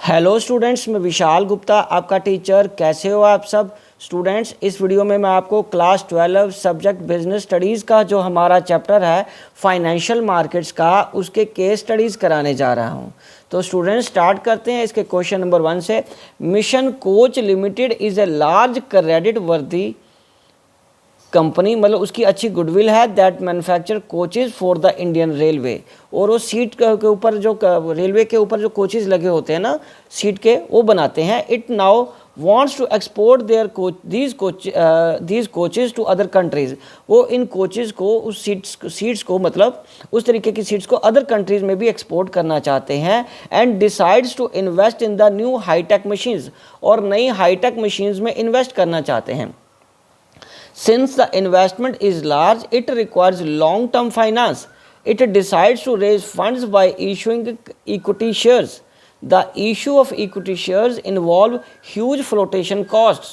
Hello students, मैं विशाल गुप्ता आपका teacher. कैसे हो आप सब स्टूडेंट्स? इस वीडियो में मैं आपको क्लास 12 सब्जेक्ट बिजनेस स्टडीज़ का जो हमारा चैप्टर है फाइनेंशियल मार्केट्स का, उसके केस स्टडीज़ कराने जा रहा हूं। तो स्टूडेंट्स स्टार्ट करते हैं इसके क्वेश्चन नंबर 1 से। Mission coach limited is a large credit वर्दी कंपनी, मतलब उसकी अच्छी गुडविल है, that manufacture coaches for the Indian railway. और वो सीट के ऊपर जो रेलवे के ऊपर जो कोचेज लगे होते हैं ना सीट के, वो बनाते हैं। It now wants to export their these coaches to other countries। वो इन कोचेज को, उस सीट्स को, मतलब उस तरीके की सीट्स को अदर कंट्रीज में भी एक्सपोर्ट करना चाहते हैं। And decides to invest in the new high tech machines, और नई हाईटेक मशीन्स में इन्वेस्ट करना चाहते हैं। Since the investment is large, it requires long-term finance. It decides to raise funds by issuing equity shares. The issue of equity shares involve huge flotation costs.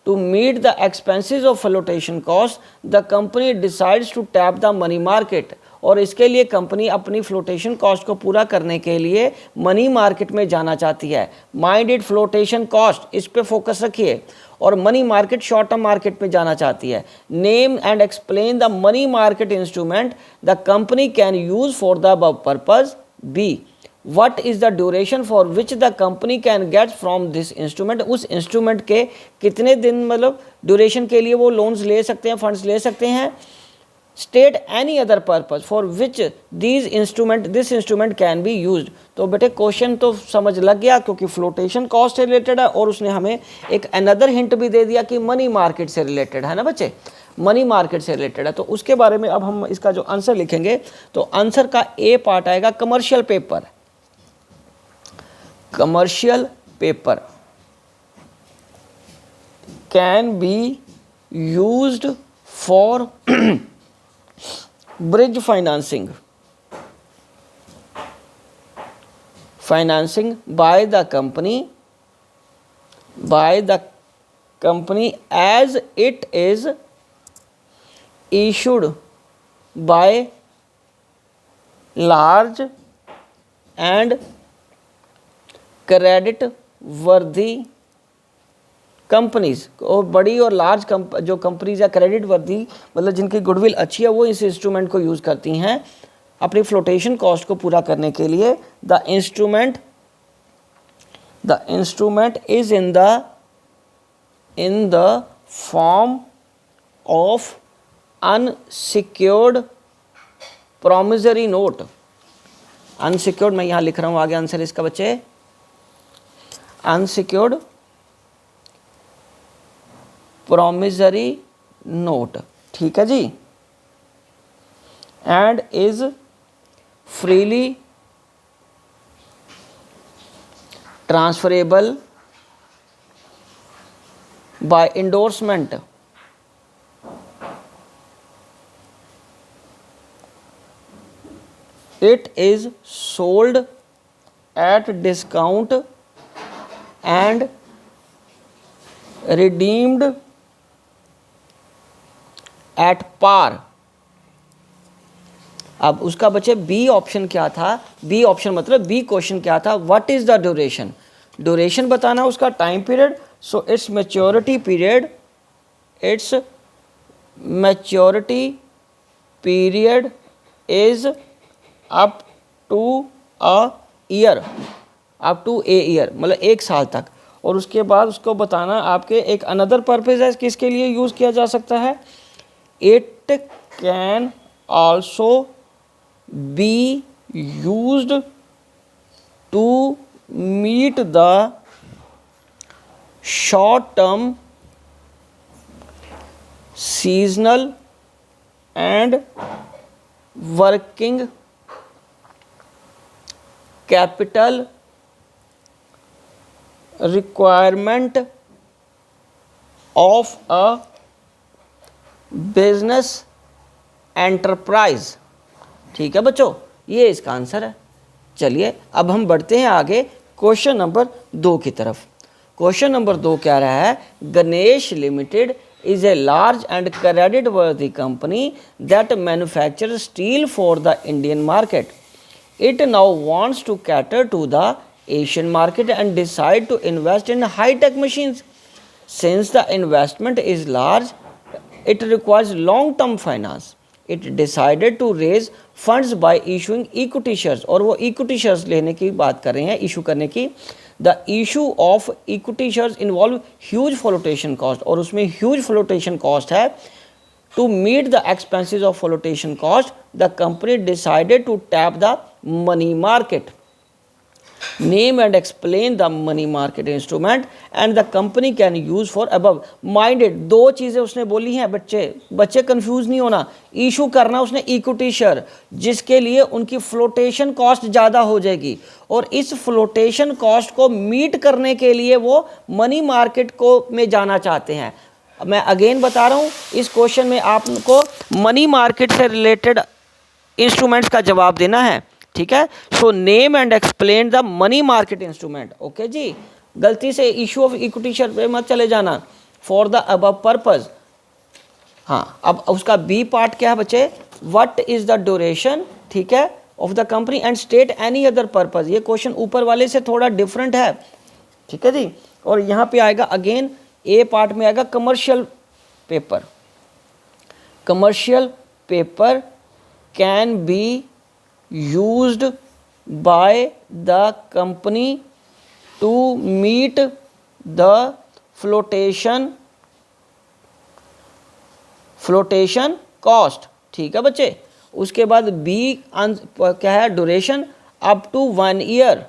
To meet the expenses of flotation costs, the company decides to tap the money market. और इसके लिए company अपनी flotation cost को पूरा करने के लिए money market में जाना चाहती है। माइंडेड फ्लोटेशन कॉस्ट, इस पे फोकस रखिए। और money market short term market में जाना चाहती है। Name and explain the money market instrument the company can use for the above purpose. B, what is the duration for which the company can get from this instrument. उस instrument के कितने दिन, मतलब duration के लिए वो loans ले सकते हैं, फंड्स ले सकते हैं। State any other purpose for which this instrument can be used. तो बेटे क्वेश्चन तो समझ लग गया, क्योंकि फ्लोटेशन कॉस्ट से रिलेटेड है और उसने हमें एक अनदर हिंट भी दे दिया कि मनी मार्केट से रिलेटेड है ना बच्चे, मनी मार्केट से रिलेटेड है। तो उसके बारे में अब हम इसका जो आंसर लिखेंगे, तो आंसर का ए पार्ट आएगा commercial paper. Commercial paper can be used for bridge financing by the company as it is issued by large and credit worthy companies. और बड़ी और लार्ज जो कंपनीज या क्रेडिट वर्दी, मतलब जिनकी गुडविल अच्छी है, वो इस इंस्ट्रूमेंट को यूज़ करती हैं अपनी फ्लोटेशन कॉस्ट को पूरा करने के लिए। The instrument is in the form of unsecured promissory note. Unsecured मैं यहाँ लिख रहा हूँ आगे आंसर इसका बच्चे, अनसिक्योर्ड प्रोमिसरी नोट, ठीक है जी। And is freely transferable by endorsement. It is sold at discount and redeemed at par. अब उसका बच्चे बी ऑप्शन क्या था? बी ऑप्शन मतलब बी क्वेश्चन क्या था? What is the duration? Duration बताना उसका time period. So it's maturity period, it's maturity period is up to a year, up to a year, मतलब 1 साल तक। और उसके बाद उसको बताना आपके एक अनदर पर्पज है किसके लिए यूज़ किया जा सकता है। It can also be used to meet the short-term, seasonal and working capital requirement of a business enterprise. ठीक है बच्चों, ये इसका आंसर है। चलिए अब हम बढ़ते हैं आगे क्वेश्चन नंबर 2 की तरफ। क्वेश्चन नंबर 2 क्या रहा है? Ganesh limited is a large and credit-worthy company that manufactures steel for the Indian market. It now wants to cater to the Asian market and decide to invest in high-tech machines. Since the investment is large, it requires long-term finance. It decided to raise funds by issuing equity shares. और वो equity shares लेने की बात कर रहे हैं, issue करने की. The issue of equity shares involve huge flotation cost. और उसमें huge flotation cost है. To meet the expenses of flotation cost, the company decided to tap the money market. Name and explain the money market instrument and the company can use for above. Minded, दो चीज़ें उसने बोली हैं. बच्चे confuse नहीं होना. Issue करना उसने इक्विटी शेयर, जिसके लिए उनकी फ्लोटेशन कॉस्ट ज़्यादा हो जाएगी, और इस फ्लोटेशन कॉस्ट को मीट करने के लिए वो मनी मार्केट को में जाना चाहते हैं. मैं अगेन बता रहा हूँ, इस क्वेश्चन में आपको मनी मार्केट से रिलेटेड इंस्ट्रूमेंट्स का जवाब देना है. ठीक है. So name and explain the money market instrument. Okay जी, गलती से इशू ऑफ इक्विटी शेयर पे मत चले जाना. For the above purpose. हाँ, अब उसका बी पार्ट क्या है बच्चे? व्हाट इज द ड्यूरेशन, ठीक है, of the company and state any other purpose. ये क्वेश्चन ऊपर वाले से थोड़ा डिफरेंट है. ठीक है जी. और यहाँ पे आएगा अगेन ए पार्ट में आएगा commercial paper. Commercial paper can be used by the company to meet the flotation cost. ठीक है बच्चे. उसके बाद बी क्या है? Duration up to 1 year.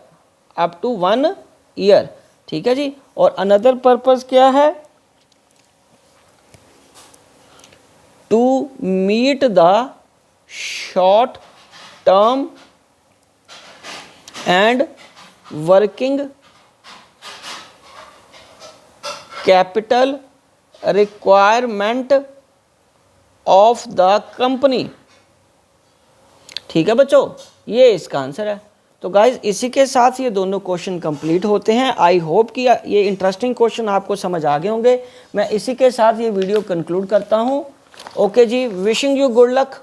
Up to 1 year. ठीक है जी. और अनदर पर्पस क्या है? To meet the short term and working capital requirement of the company. ठीक है बच्चों, ये इसका आंसर है. तो गाइज इसी के साथ ये दोनों क्वेश्चन कंप्लीट होते हैं. आई होप कि ये इंटरेस्टिंग क्वेश्चन आपको समझ आ गए होंगे. मैं इसी के साथ ये वीडियो कंक्लूड करता हूँ. ओके जी, विशिंग यू गुड लक.